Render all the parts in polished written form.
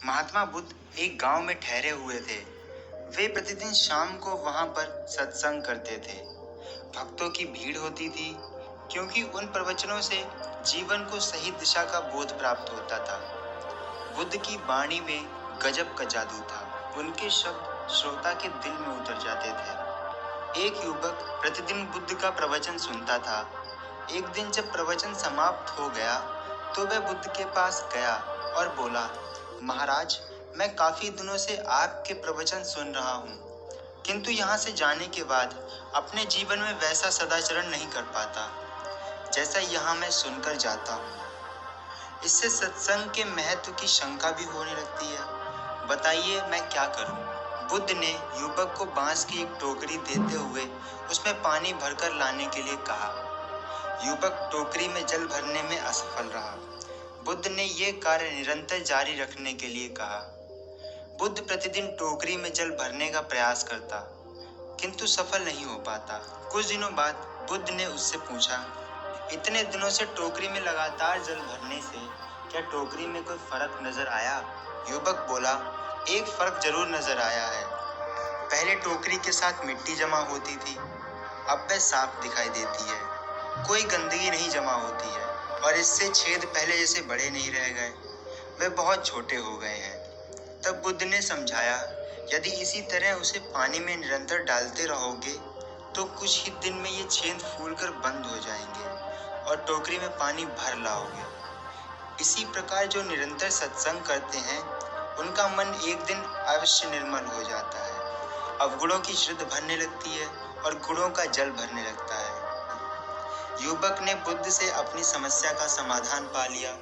महात्मा बुद्ध एक गांव में ठहरे हुए थे। वे प्रतिदिन शाम को वहां पर सत्संग करते थे। भक्तों की भीड़ होती थी, क्योंकि उन प्रवचनों से जीवन को सही दिशा का बोध प्राप्त होता था। बुद्ध की वाणी में गजब का जादू था। उनके शब्द श्रोता के दिल में उतर जाते थे। एक युवक प्रतिदिन बुद्ध का प्रवचन सुनता था। एक दिन जब प्रवचन समाप्त हो गया, तो वह बुद्ध के पास गया और बोला, महाराज, मैं काफी दिनों से आपके प्रवचन सुन रहा हूँ, किंतु यहाँ से जाने के बाद अपने जीवन में वैसा सदाचरण नहीं कर पाता जैसा यहाँ मैं सुनकर जाता हूँ। इससे सत्संग के महत्व की शंका भी होने लगती है। बताइए मैं क्या करूँ? बुद्ध ने युवक को बांस की एक टोकरी देते हुए उसमें पानी भरकर लाने के लिए कहा। युवक टोकरी में जल भरने में असफल रहा। बुद्ध ने यह कार्य निरंतर जारी रखने के लिए कहा। बुद्ध प्रतिदिन टोकरी में जल भरने का प्रयास करता, किंतु सफल नहीं हो पाता। कुछ दिनों बाद बुद्ध ने उससे पूछा, इतने दिनों से टोकरी में लगातार जल भरने से क्या टोकरी में कोई फर्क नजर आया? युवक बोला, एक फर्क जरूर नजर आया है। पहले टोकरी के साथ मिट्टी जमा होती थी, अब वह साफ दिखाई देती है। कोई गंदगी नहीं जमा होती है और इससे छेद पहले जैसे बड़े नहीं रह गए, वे बहुत छोटे हो गए हैं। तब बुद्ध ने समझाया, यदि इसी तरह उसे पानी में निरंतर डालते रहोगे तो कुछ ही दिन में ये छेद फूलकर बंद हो जाएंगे और टोकरी में पानी भर लाओगे। इसी प्रकार जो निरंतर सत्संग करते हैं उनका मन एक दिन अवश्य निर्मल हो जाता है। अवगुणों की शुद्ध भरने लगती है और गुणों का जल भरने लगता है। युवक ने बुद्ध से अपनी समस्या का समाधान पा लिया।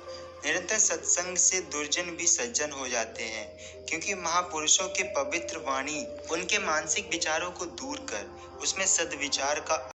निरंतर सत्संग से दुर्जन भी सज्जन हो जाते हैं, क्योंकि महापुरुषों के पवित्र वाणी उनके मानसिक विचारों को दूर कर उसमें सद्विचार का